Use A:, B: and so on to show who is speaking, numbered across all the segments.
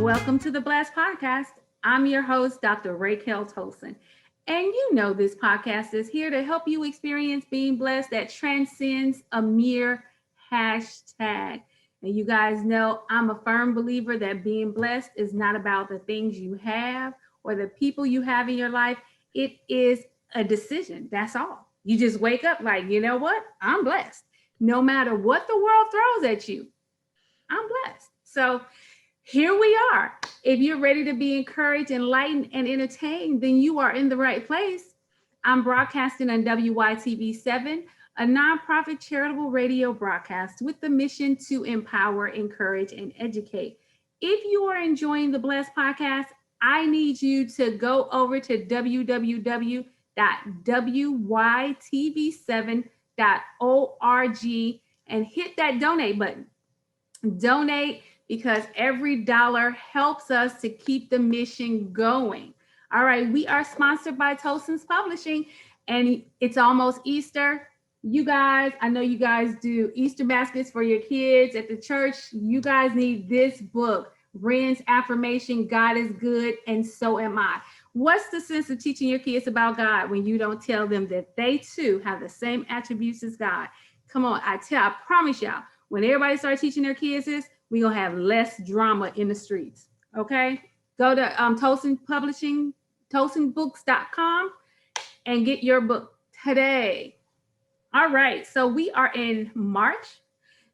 A: welcome to the Blessed Podcast. I'm your host, Dr. Raquel Tolson. And you know this podcast is here to help you experience being blessed that transcends a mere hashtag. And you guys know I'm a firm believer that being blessed is not about the things you have or the people you have in your life. It is a decision. That's all. You just wake up like, you know what? I'm blessed. No matter what the world throws at you, I'm blessed. So here we are. If you're ready to be encouraged, enlightened, and entertained, then you are in the right place. I'm broadcasting on WYTV7, a nonprofit charitable radio broadcast with the mission to empower, encourage, and educate. If you are enjoying the Blessed Podcast, I need you to go over to www.wytv7.org and hit that donate button. Donate, because every dollar helps us to keep the mission going. All right, we are sponsored by Tolson's Publishing, and it's almost Easter. You guys, I know you guys do Easter baskets for your kids at the church. You guys need this book, Ren's Affirmation, God is Good, and So Am I. What's the sense of teaching your kids about God when you don't tell them that they too have the same attributes as God? Come on, I promise y'all, when everybody starts teaching their kids this, we're going to have less drama in the streets, okay? Go to Tolson Publishing, TolsonBooks.com, and get your book today. All right, so we are in March.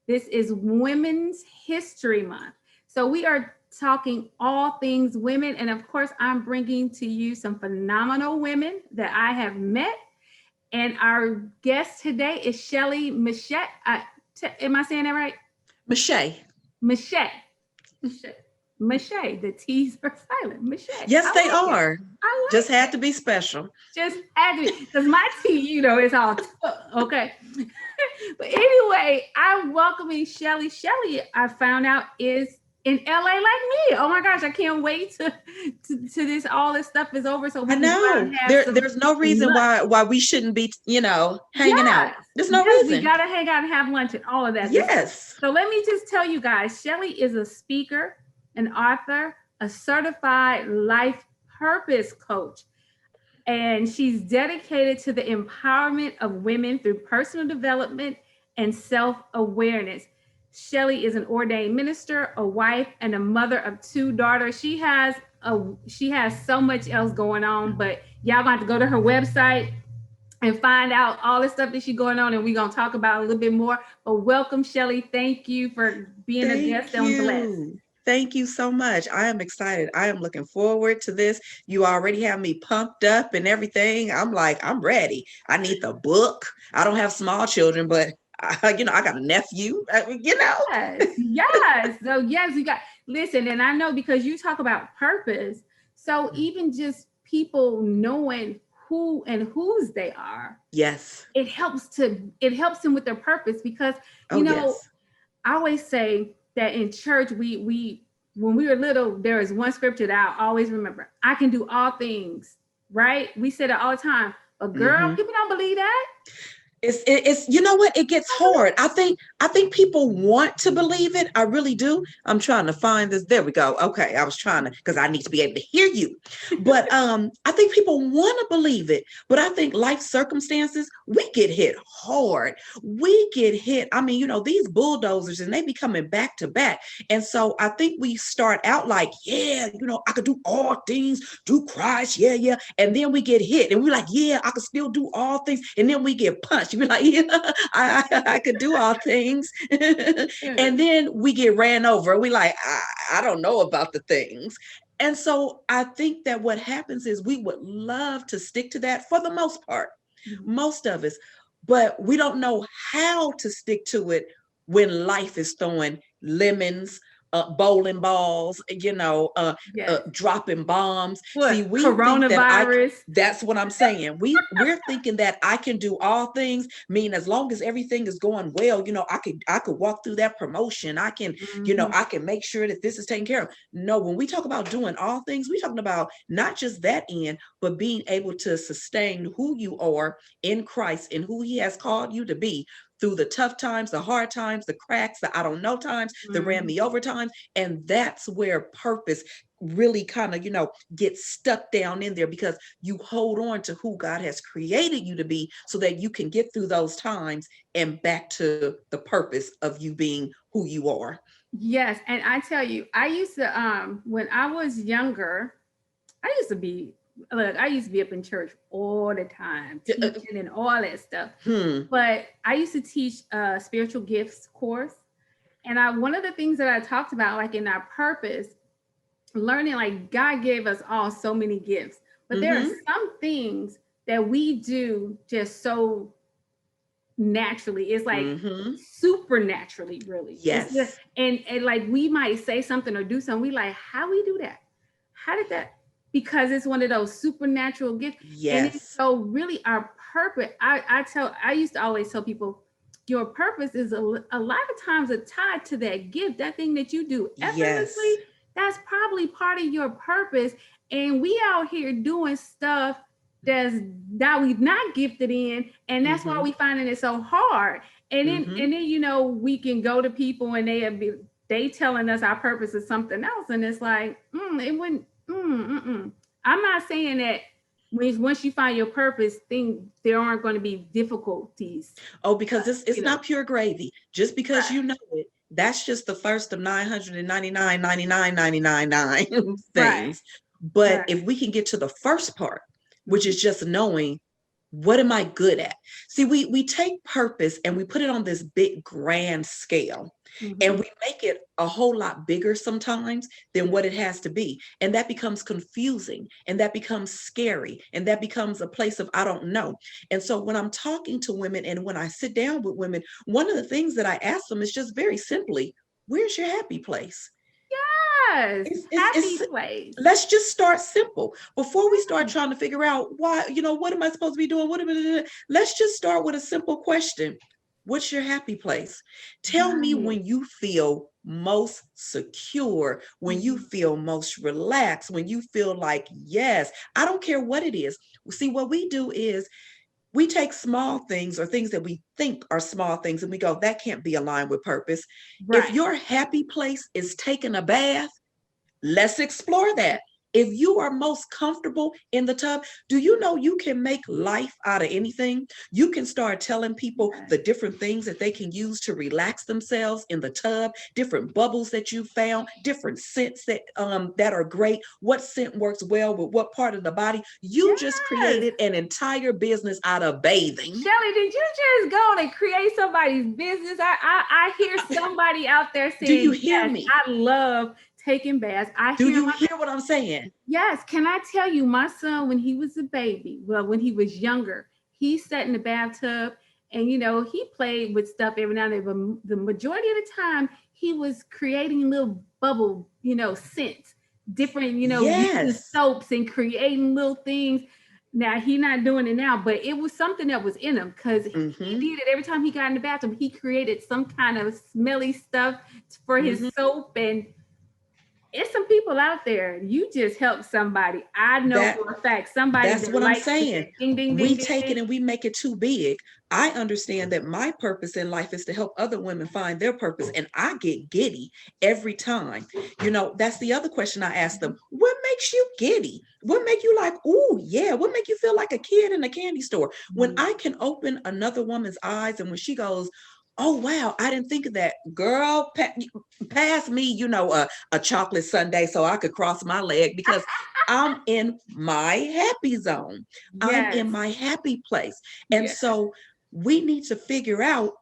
A: This is Women's History Month. So we are talking all things women, and of course, I'm bringing to you some phenomenal women that I have met. And our guest today is Shelley Mechette. Am I saying that right?
B: Mechette.
A: Mechette. The T's are silent. Mechette.
B: Yes, they are. Just
A: it.
B: Had to be special.
A: Just had to be, because my T, it's all okay. But anyway, I'm welcoming Shelley. Shelley, I found out, is in LA like me. Oh my gosh, I can't wait to this. All this stuff is over. So
B: I know there's no reason why we shouldn't be, hanging out. There's no reason.
A: We gotta hang out and have lunch and all of that.
B: Yes.
A: So let me just tell you guys, Shelley is a speaker, an author, a certified life purpose coach, and she's dedicated to the empowerment of women through personal development and self-awareness. Shelley is an ordained minister, a wife, and a mother of 2 daughters. She has so much else going on, but y'all going to have to go to her website and find out all the stuff that she's going on, and we're going to talk about a little bit more. But welcome, Shelley. Thank you for being a guest on Blessed.
B: Thank you so much. I am excited. I am looking forward to this. You already have me pumped up and everything. I'm like, I'm ready. I need the book. I don't have small children, but I got a nephew,
A: Yes. So yes, you got, listen, and I know because you talk about purpose. So even just people knowing who and whose they are.
B: Yes.
A: It helps them with their purpose, because, I always say that in church, we when we were little, there is one scripture that I always remember. I can do all things, right? We said it all the time. But girl, people don't believe that.
B: It's you know what? It gets hard. I think people want to believe it. I really do. I'm trying to find this. There we go. Okay. I was trying to, because I need to be able to hear you. But I think people want to believe it. But I think life circumstances, we get hit hard. We get hit. I mean, these bulldozers, and they be coming back to back. And so I think we start out like, I could do all things through Christ. Yeah. And then we get hit and we're like, yeah, I could still do all things. And then we get punched. You be like, I could do all things. And then we get ran over. We like, I don't know about the things. And so I think that what happens is we would love to stick to that for the most part, most of us, but we don't know how to stick to it when life is throwing lemons, bowling balls, dropping bombs.
A: See, we coronavirus.
B: That's what I'm saying. We're thinking that I can do all things. I mean, as long as everything is going well, I could walk through that promotion. I can, I can make sure that this is taken care of. No, when we talk about doing all things, we're talking about not just that end, but being able to sustain who you are in Christ and who He has called you to be through the tough times, the hard times, the cracks, the I don't know times, the ran me over times. And that's where purpose really kind of, gets stuck down in there, because you hold on to who God has created you to be so that you can get through those times and back to the purpose of you being who you are.
A: Yes, and I tell you, I used to when I was younger, I used to be I used to be up in church all the time, teaching and all that stuff. But I used to teach a spiritual gifts course. And one of the things that I talked about, like in our purpose, learning like God gave us all so many gifts, but there are some things that we do just so naturally. It's like supernaturally, really.
B: Yes.
A: It's just, and like we might say something or do something, we like, how we do that? How did that? Because it's one of those supernatural gifts.
B: Yes.
A: And so really our purpose, I used to always tell people, your purpose is a lot of times tied to that gift, that thing that you do effortlessly.
B: Yes.
A: That's probably part of your purpose. And we out here doing stuff that we've not gifted in, and that's why we finding it so hard. And then we can go to people and they telling us our purpose is something else, and it's like it wouldn't. I'm not saying that once you find your purpose, there aren't going to be difficulties.
B: Oh, because it's not pure gravy. Just because you know it, that's just the first of 999 things.
A: Right.
B: But if we can get to the first part, which is just knowing, what am I good at? See, we take purpose and we put it on this big grand scale, and we make it a whole lot bigger sometimes than what it has to be. And that becomes confusing, and that becomes scary, and that becomes a place of I don't know. And so when I'm talking to women and when I sit down with women, one of the things that I ask them is just very simply, where's your happy place?
A: Yes, happy place.
B: Let's just start simple before we start trying to figure out why, what am I supposed to be doing? Let's just start with a simple question. What's your happy place? Tell me when you feel most secure, when you feel most relaxed, when you feel like, yes, I don't care what it is. See, what we do is we take small things or things that we think are small things and we go, that can't be aligned with purpose. Right. If your happy place is taking a bath, let's explore that. If you are most comfortable in the tub, do you know you can make life out of anything? You can start telling people the different things that they can use to relax themselves in the tub, different bubbles that you found, different scents that are great. What scent works well with what part of the body? You just created an entire business out of bathing.
A: Shelley, did you just go and create somebody's business? I hear somebody out there saying,
B: do you hear me?
A: I love taking baths.
B: Do you hear what I'm saying?
A: Yes. Can I tell you, my son, when he was a baby, when he was younger, he sat in the bathtub and, he played with stuff every now and then, but the majority of the time he was creating little bubble, scents, different, using soaps and creating little things. Now he's not doing it now, but it was something that was in him because he did it every time he got in the bathroom. He created some kind of smelly stuff for his soap, and it's some people out there. You just help somebody. I know for a fact somebody.
B: That's what I'm saying.
A: Ding, ding,
B: we
A: ding,
B: take
A: ding.
B: it and we make it too big. I understand that my purpose in life is to help other women find their purpose, and I get giddy every time. That's the other question I ask them. What makes you giddy? What make you like, oh yeah? What make you feel like a kid in a candy store? When I can open another woman's eyes, and when she goes, oh, wow, I didn't think of that. Girl, pass me, a chocolate sundae so I could cross my leg, because I'm in my happy zone. I'm in my happy place. And so we need to figure out,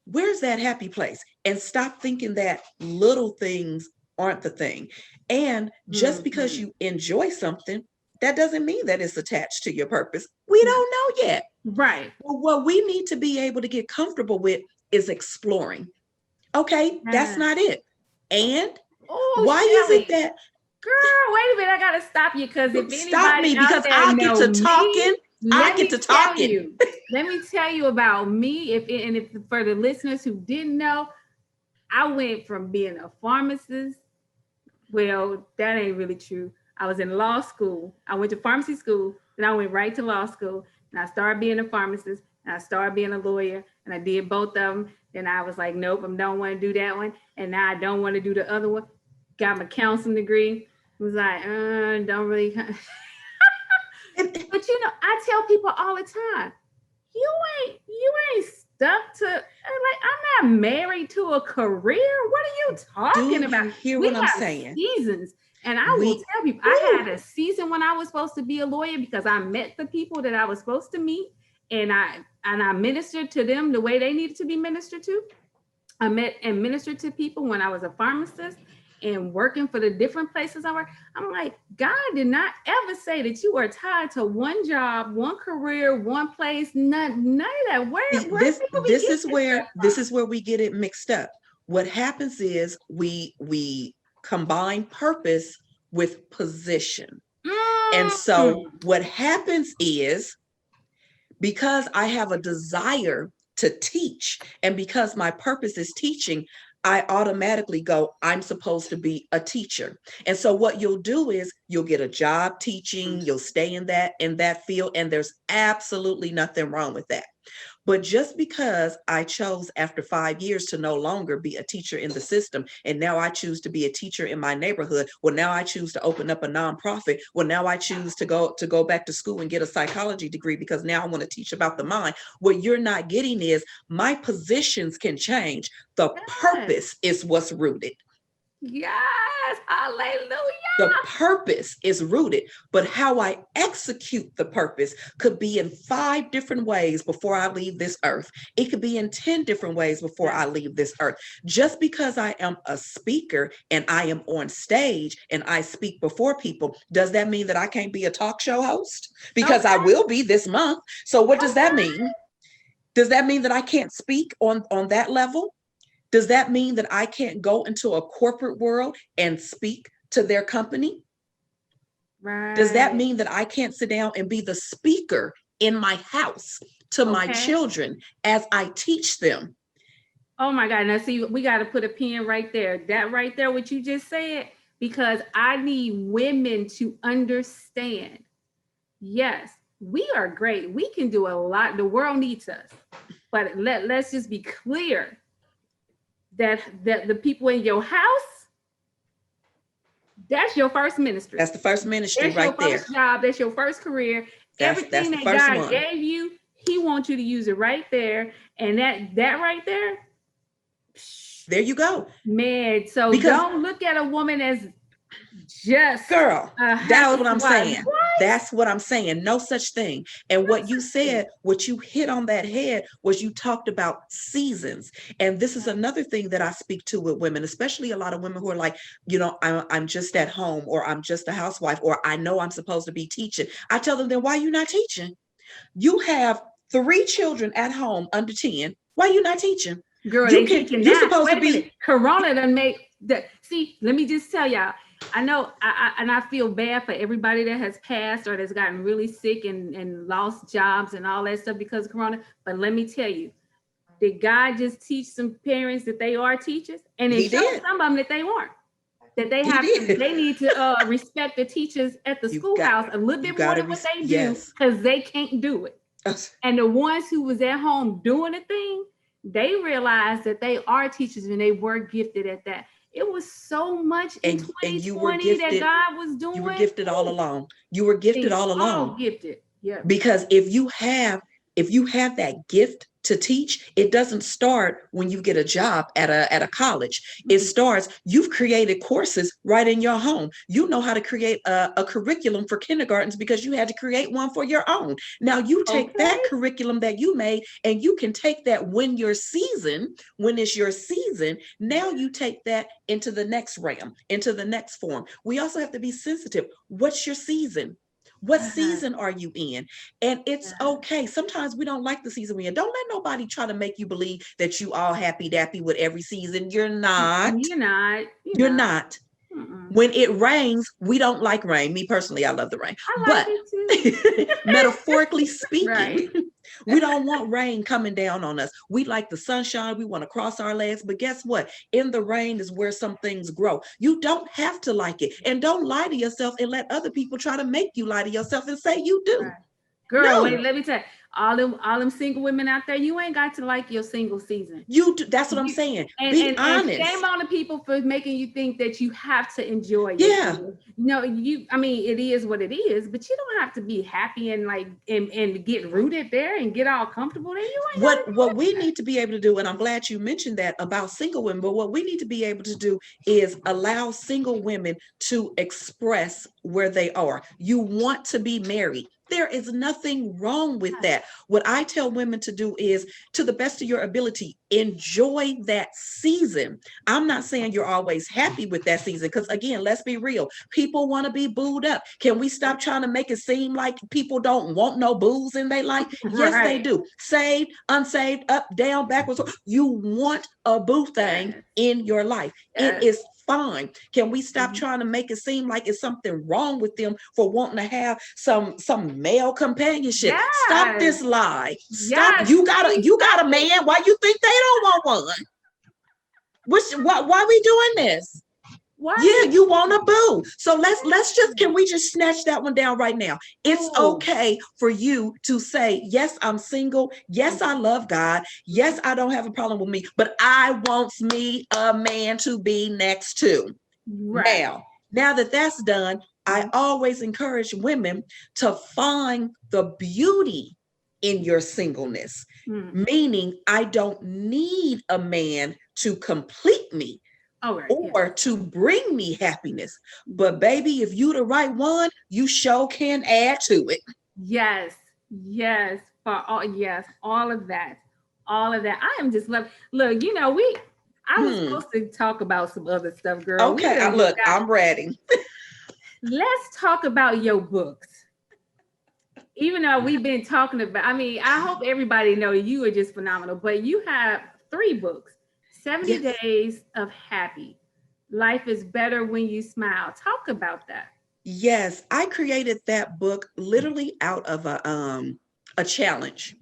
B: where's that happy place, and stop thinking that little things aren't the thing. And just because you enjoy something, that doesn't mean that it's attached to your purpose. We don't know yet.
A: Right.
B: Well, what we need to be able to get comfortable with is exploring. Okay, that's not it. And why
A: Shelley,
B: is it that?
A: Girl, wait a minute, I gotta stop you, because if
B: stop me, because I get to talking. I get to talking.
A: Let me tell you about me. If for the listeners who didn't know, I went from being a pharmacist. Well, that ain't really true. I was in law school. I went to pharmacy school, then I went right to law school, and I started being a pharmacist. And I started being a lawyer, and I did both of them. Then I was like, nope, I don't want to do that one. And now I don't want to do the other one. Got my counseling degree. Was like, don't really. But you know, I tell people all the time, you ain't stuck to, like, I'm not married to a career. What are you talking about?
B: Hear what I'm saying?
A: Seasons. And I will tell people, I had a season when I was supposed to be a lawyer because I met the people that I was supposed to meet, and I ministered to them the way they needed to be ministered to. I met and ministered to people when I was a pharmacist and working for the different places I work. I'm like, God did not ever say that you are tied to one job, one career, one place. None of that.
B: This is where we get it mixed up. What happens is we combine purpose with position. And so what happens is, because I have a desire to teach, and because my purpose is teaching, I automatically go, I'm supposed to be a teacher. And so what you'll do is you'll get a job teaching, you'll stay in that field, and there's absolutely nothing wrong with that. But just because I chose after 5 years to no longer be a teacher in the system, and now I choose to be a teacher in my neighborhood, well, now I choose to open up a nonprofit, well, now I choose to go back to school and get a psychology degree because now I want to teach about the mind. What you're not getting is my positions can change. The purpose is what's rooted.
A: Yes, hallelujah.
B: The purpose is rooted, but how I execute the purpose could be in 5 different ways before I leave this earth. It could be in 10 different ways before I leave this earth. Just because I am a speaker and I am on stage and I speak before people, does that mean that I can't be a talk show host? Because I will be this month. So what does that mean? Does that mean that I can't speak on that level? Does that mean that I can't go into a corporate world and speak to their company? Right. Does that mean that I can't sit down and be the speaker in my house to my children as I teach them?
A: Oh my God. Now see, we got to put a pin right there. That right there, what you just said, because I need women to understand. Yes, we are great. We can do a lot. The world needs us. But let's just be clear that the people in your house, that's your first ministry.
B: That's the first ministry right there.
A: That's your first job. That's your first career. Everything that God gave you, He wants you to use it right there. And that right there.
B: There you go.
A: Man, so don't look at a woman as just
B: girl. That's what I'm saying. What? That's what I'm saying. No such thing. And what you said, what you hit on that head was you talked about seasons. And this is another thing that I speak to with women, especially a lot of women who are like, you know, I'm just at home, or I'm just a housewife, or I know I'm supposed to be teaching. I tell them, then why are you not teaching? You have 3 children at home under 10. Why are you not teaching?
A: Girl, you're supposed to be. Corona done make that. See, let me just tell y'all. I know, I feel bad for everybody that has passed or that's gotten really sick and lost jobs and all that stuff because of Corona. But let me tell you, did God just teach some parents that they are teachers? And it showed some of them that they weren't. That they they need to respect the teachers at the schoolhouse a little bit more than what they do, because they can't do it. And the ones who was at home doing the thing, they realized that they are teachers and they were gifted at that. It was so much in 2020 that God was doing.
B: You were gifted all along. You were gifted all along.
A: All gifted. Yeah.
B: Because if you have that gift to teach, it doesn't start when you get a job at a college. It starts, you've created courses right in your home. You know how to create a curriculum for kindergartens because you had to create one for your own. Now you take that curriculum that you made and you can take that when it's your season, now you take that into the next realm, into the next form. We also have to be sensitive. What's your season? What season are you in? And it's okay. Sometimes we don't like the season we're in. Don't let nobody try to make you believe that you all happy dappy with every season. You're not. You're not. When it rains, we don't like rain. Me personally, I love the rain. But metaphorically speaking, we don't want rain coming down on us. We like the sunshine. We want to cross our legs. But guess what? In the rain is where some things grow. You don't have to like it. And don't lie to yourself and let other people try to make you lie to yourself and say you do.
A: Girl, wait, let me tell you. all them single women out there, you ain't got to like your single season.
B: You do, that's what I'm
A: You,
B: saying.
A: and,
B: Be
A: and
B: honest.
A: shame on the people for making you think that you have to enjoy your
B: Yeah.
A: single. No, I mean, it is what it is, but you don't have to be happy and like and get rooted there and get all comfortable there. You ain't gotta do
B: What we
A: that.
B: need to be able to do, and I'm glad you mentioned that about single women, but what we need to be able to do is allow single women to express where they are. You want to be married. There is nothing wrong with that. What I tell women to do is, to the best of your ability, enjoy that season. I'm not saying you're always happy with that season, because again, let's be real. People want to be booed up. Can we stop trying to make it seem like people don't want no booze in their life? Yes, they
A: Right.
B: do. Saved, unsaved, up, down, backwards. You want a boo thing
A: Yes.
B: in your life. It
A: Yes.
B: is fine. Can we stop
A: Mhm.
B: trying to make it seem like it's something wrong with them for wanting to have some male companionship? Stop
A: Yes.
B: this lie. Stop.
A: Yes.
B: You got a man. Why you think they don't want one? Why we doing this?
A: What?
B: Yeah, you want a boo. So let's just, can we just snatch that one down right now? It's
A: Oh.
B: okay for you to say, yes, I'm single. Yes, I love God. Yes, I don't have a problem with me, but I want me a man to be next to.
A: Right.
B: Now that that's done, I always encourage women to find the beauty in your singleness,
A: Mm.
B: meaning I don't need a man to complete me
A: All right. Yeah.
B: or to bring me happiness. But baby, if you the right one, you sure can add to it.
A: Yes. Yes. Yes. All of that. All of that. I am just love. Look, I was
B: Hmm.
A: supposed to talk about some other stuff, girl.
B: Okay, look, I'm ready.
A: Let's talk about your books. Even though we've been talking about, I mean, I hope everybody know you are just phenomenal, but you have 3 books, 70
B: Yes.
A: Days of Happy. Life is better when you smile. Talk about that.
B: Yes, I created that book literally out of a challenge.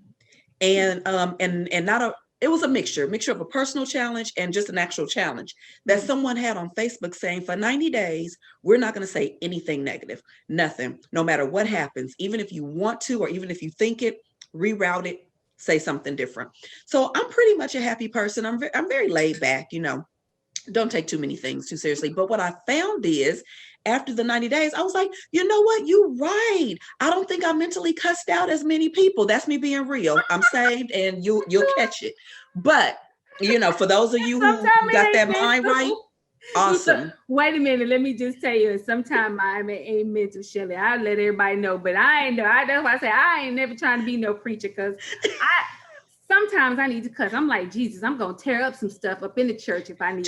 B: And not a, it was a mixture of a personal challenge and just an actual challenge that
A: Mm.
B: someone had on Facebook, saying for 90 days we're not going to say anything negative, nothing, no matter what happens, even if you want to or even if you think it, reroute it, say something different. So I'm pretty much a happy person. I'm very laid back, don't take too many things too seriously. But what I found is, after the 90 days, I was like, you know what? You're right. I don't think I mentally cussed out as many people. That's me being real. I'm saved and you'll catch it. But for those of you who
A: Sometimes
B: got
A: it
B: that
A: ain't
B: mind right,
A: mental.
B: awesome.
A: Wait a minute, let me just tell you. Sometimes I ain't mental, Shelley. I let everybody know, but I ain't know. That's why I say I ain't never trying to be no preacher, because sometimes I need to cuss. I'm like, Jesus, I'm gonna tear up some stuff up in the church if I need.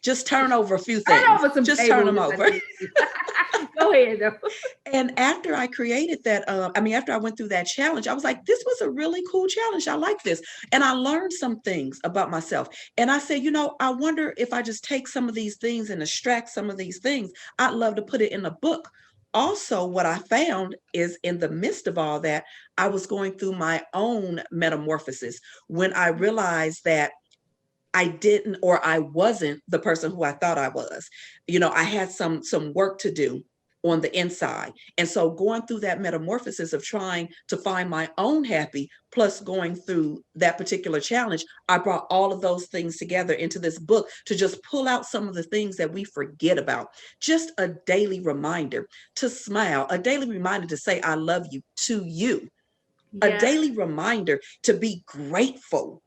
B: Just turn over a few
A: Turn
B: things.
A: over some
B: Just turn them
A: tables if I
B: over.
A: need to. Go ahead, though.
B: And after I created that, after I went through that challenge, I was like, this was a really cool challenge. I like this. And I learned some things about myself. And I said, I wonder if I just take some of these things and extract some of these things, I'd love to put it in a book. Also, what I found is, in the midst of all that, I was going through my own metamorphosis when I realized that I didn't, or I wasn't the person who I thought I was. I had some work to do on the inside. And so going through that metamorphosis of trying to find my own happy, plus going through that particular challenge, I brought all of those things together into this book to just pull out some of the things that we forget about. Just a daily reminder to smile, a daily reminder to say, I love you to you, a daily reminder to be grateful.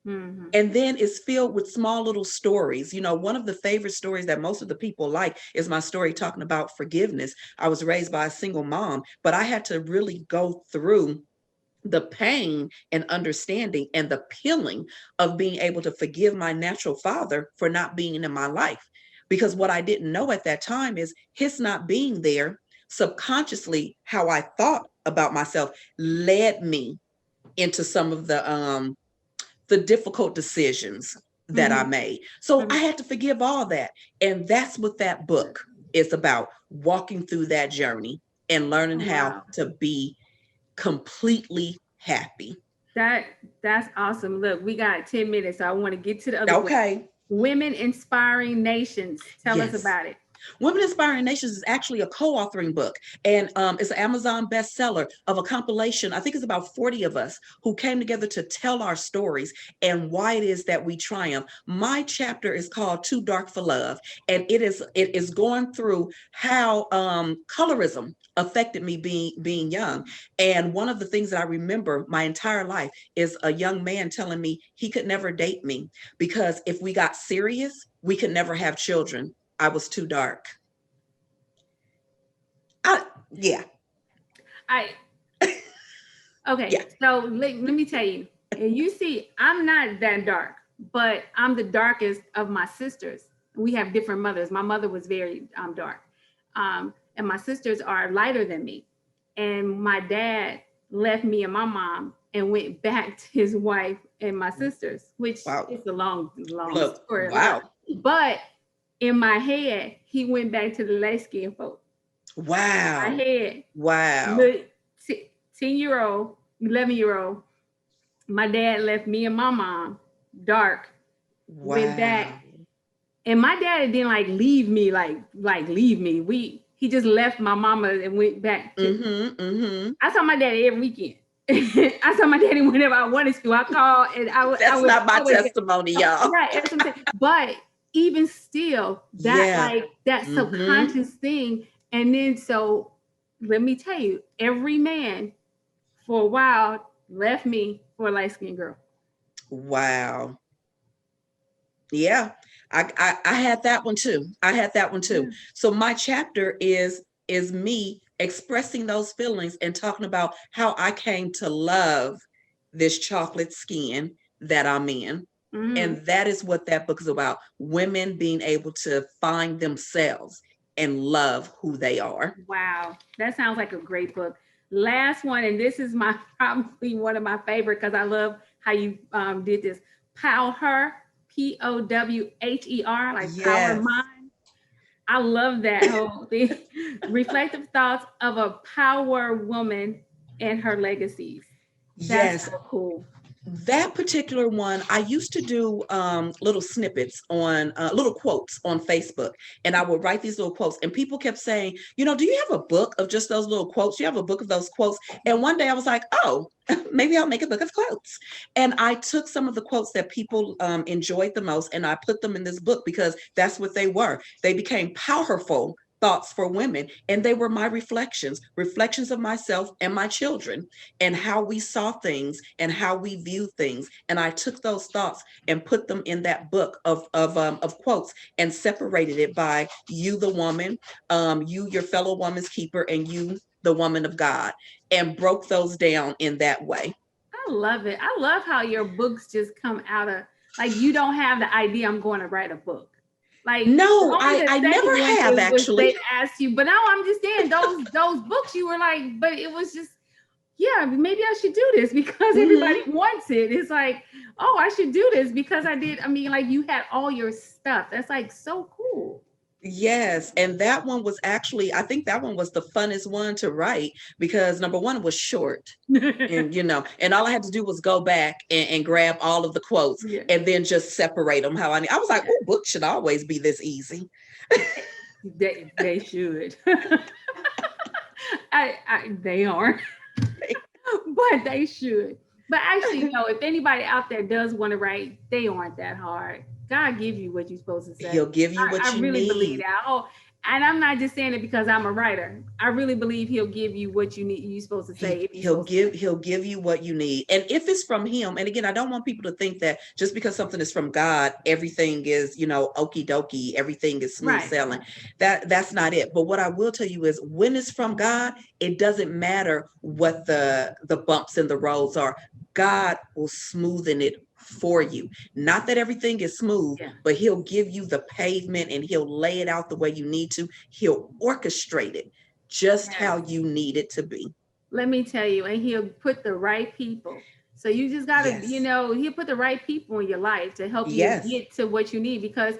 A: Mm-hmm.
B: And then it's filled with small little stories. One of the favorite stories that most of the people like is my story talking about forgiveness. I was raised by a single mom, but I had to really go through the pain and understanding and the peeling of being able to forgive my natural father for not being in my life. Because what I didn't know at that time is his not being there, subconsciously, how I thought about myself led me into some of the difficult decisions that I made. So I had to forgive all that. And that's what that book is about, walking through that journey and learning how to be completely happy.
A: That's awesome. Look, we got 10 minutes, so I want to get to the other book.
B: Okay.
A: Women Inspiring Nations. Tell us
B: Yes.
A: about it.
B: Women Inspiring Nations is actually a co-authoring book, and it's an Amazon bestseller of a compilation. I think it's about 40 of us who came together to tell our stories and why it is that we triumph. My chapter is called Too Dark for Love, and it is going through how colorism affected me being young. And one of the things that I remember my entire life is a young man telling me he could never date me because if we got serious, we could never have children. I was too dark. Yeah.
A: I okay.
B: Yeah.
A: So let me tell you. And you see, I'm not that dark, but I'm the darkest of my sisters. We have different mothers. My mother was very dark, and my sisters are lighter than me. And my dad left me and my mom and went back to his wife and my sisters, which
B: Wow.
A: is a long
B: Look,
A: story.
B: wow.
A: But in my head, he went back to the light skinned folk.
B: Wow.
A: My head,
B: Wow.
A: 10-year-old, 11-year-old. My dad left me and my mom dark, went back.
B: Wow.
A: And my dad didn't leave me, leave me. He just left my mama and went back. I saw my daddy every weekend. I saw my daddy whenever I wanted to. I called and
B: That's not my testimony, y'all.
A: Right. That's what I'm saying. But even still, that subconscious thing. And then so let me tell you, every man for a while left me for a light-skinned girl.
B: Wow. Yeah. I had that one too. Yeah. So my chapter is me expressing those feelings and talking about how I came to love this chocolate skin that I'm in. Mm-hmm. And that is what that book is about. Women being able to find themselves and love who they are.
A: Wow. That sounds like a great book. Last one, and this is probably one of my favorite because I love how you did this. Powher, Powher, like yes. Power mind. I love that whole thing. Reflective thoughts of a power woman and her legacies. That's so cool.
B: That particular one, I used to do little snippets on little quotes on Facebook, and I would write these little quotes, and people kept saying, do you have a book of just those little quotes? Do you have a book of those quotes? And one day I was like, oh, maybe I'll make a book of quotes. And I took some of the quotes that people enjoyed the most, and I put them in this book because that's what they were. They became powerful thoughts for women, and they were my reflections of myself and my children and how we saw things and how we view things. And I took those thoughts and put them in that book of quotes and separated it by you, the woman, you, your fellow woman's keeper, and you, the woman of God, and broke those down in that way.
A: I love it. I love how your books just come out of, you don't have the idea I'm going to write a book.
B: No, I never have actually.
A: They asked you, but now I'm just saying those books you were like, but it was just, yeah, maybe I should do this because everybody wants it. It's like, oh, I should do this because I did. I mean, you had all your stuff. That's so cool.
B: Yes. And that one was actually, I think that one was the funnest one to write because number one, it was short and, and all I had to do was go back and grab all of the quotes and then just separate them how I need. I was like, oh, books should always be this easy.
A: They should. They aren't, but they should. But actually, if anybody out there does want to write, they aren't that hard. God give you what you're supposed to say.
B: He'll give you what you need. I
A: really believe that. Oh, and I'm not just saying it because I'm a writer. I really believe he'll give you what you need. You're supposed to say.
B: He'll give you what you need. And if it's from him, and again, I don't want people to think that just because something is from God, everything is, okie dokie, everything is smooth sailing. That's not it. But what I will tell you is when it's from God, it doesn't matter what the bumps in the roads are. God will smoothen it for you. Not that everything is smooth, but he'll give you the pavement and he'll lay it out the way you need to. He'll orchestrate it just how you need it to be.
A: Let me tell you, and he'll put the right people. So you just got to, he'll put the right people in your life to help you get to what you need. Because,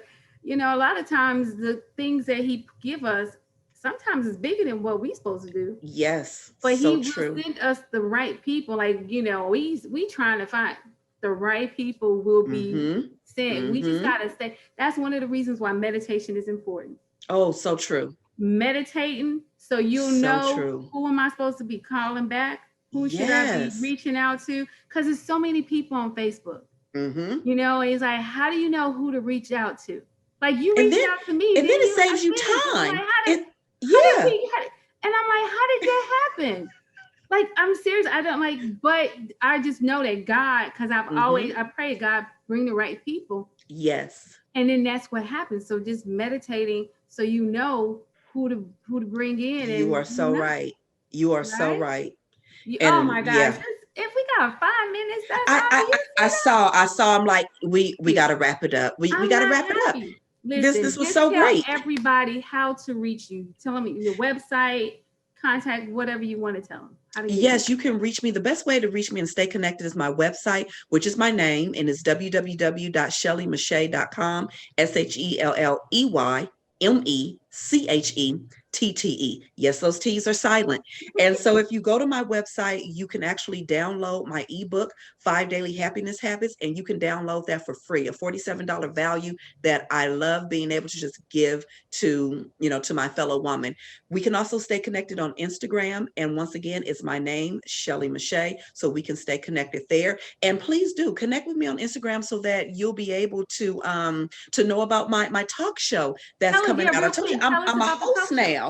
A: a lot of times the things that he give us sometimes is bigger than what we're supposed to do.
B: Yes.
A: But he will send us the right people. We trying to find the right people will be 100%. We just gotta stay. That's one of the reasons why meditation is important.
B: Oh, so true.
A: Meditating so you'll
B: So
A: know
B: true.
A: who am I supposed to be calling back? Who should I be
B: Yes.
A: reaching out to? Because there's so many people on Facebook.
B: Mm-hmm.
A: You know, it's like, how do you know who to reach out to? Like you
B: And
A: reached
B: then,
A: out to me,
B: and then
A: didn't
B: it
A: you? I
B: saves you
A: finished. And I'm
B: time.
A: like, how did
B: Yeah.
A: we? And I'm like, how did that happen? Like, I'm serious. I don't like, but I just know that God, because I pray God bring the right people.
B: Yes.
A: And then that's what happens. So just meditating so you know who to bring in.
B: You are
A: And
B: so right. You are so
A: right?
B: right.
A: Oh
B: And
A: my gosh.
B: yeah,
A: If we got 5 minutes, that's all you
B: I saw. I'm like, we got to wrap it up. We
A: I'm
B: got to
A: not
B: wrap it up.
A: happy. Listen,
B: This was
A: just
B: so
A: tell
B: great.
A: everybody how to reach you. Tell them your website, contact, whatever you want to tell them. How do
B: Yes, you can reach me. The best way to reach me and stay connected is my website, which is my name, and it's www.shelleymechette.com, SHELLEYMECHETTE. Yes, those T's are silent. And so if you go to my website, you can actually download my ebook, 5 Daily Happiness Habits, and you can download that for free, a $47 value that I love being able to just give to, to my fellow woman. We can also stay connected on Instagram. And once again, it's my name, Shelley Mechette, so we can stay connected there. And please do connect with me on Instagram so that you'll be able to know about my talk show that's coming out. I told you I'm a host now.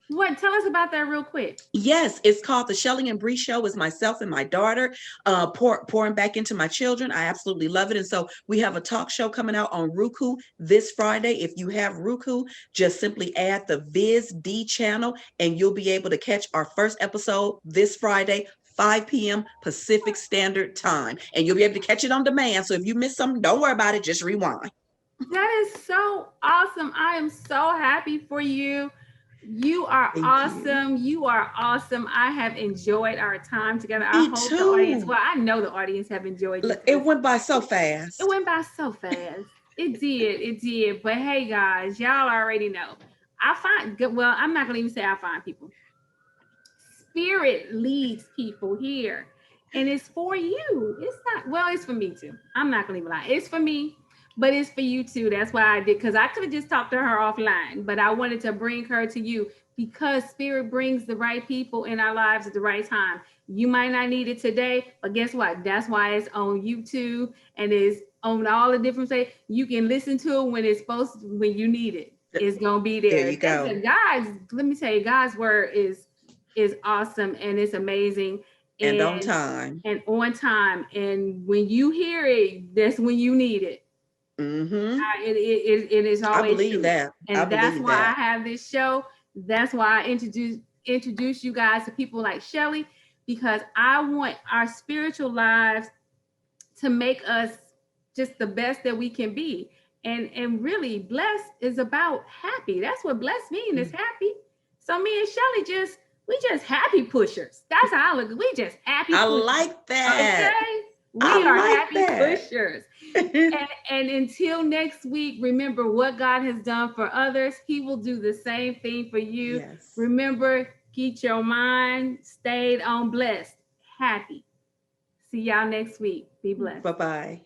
A: What? Tell us about that real quick.
B: Yes, it's called the Shelley and Bree Show. It's myself and my daughter pouring back into my children. I absolutely love it. And so we have a talk show coming out on Roku this Friday. If you have Roku, just simply add the Viz D channel and you'll be able to catch our first episode this Friday, 5 p.m. Pacific Standard Time. And you'll be able to catch it on demand. So if you miss something, don't worry about it. Just rewind.
A: That is so awesome. I am so happy for you. You are awesome. You are awesome. I have enjoyed our time together. I hope the audience, well, I know the audience have enjoyed it.
B: It went by so fast.
A: It went by so fast. It did. It did. But hey, guys, y'all already know. I'm not going to even say I find people. Spirit leads people here. And it's for you. It's not, well, it's for me too. I'm not going to even lie. It's for me. But it's for you too. That's why I did, because I could have just talked to her offline, but I wanted to bring her to you because Spirit brings the right people in our lives at the right time. You might not need it today, but guess what? That's why it's on YouTube and it's on all the different places. You can listen to it when it's when you need it. It's gonna be there.
B: There you go.
A: Guys, let me tell you, God's word is awesome and it's amazing.
B: And on time.
A: And on time. And when you hear it, that's when you need it.
B: Mm-hmm.
A: It is always
B: I believe
A: true.
B: that.
A: And that's why I have this show. That's why I introduce you guys to people like Shelley, because I want our spiritual lives to make us just the best that we can be. And really, blessed is about happy. That's what blessed means, is happy. So me and Shelley we just happy pushers. That's how I look. We just happy pushers.
B: I like that.
A: Okay? We are happy pushers. and until next week, remember what God has done for others. He will do the same thing for you.
B: Yes.
A: Remember, keep your mind stayed on blessed, happy. See y'all next week. Be blessed.
B: Bye-bye.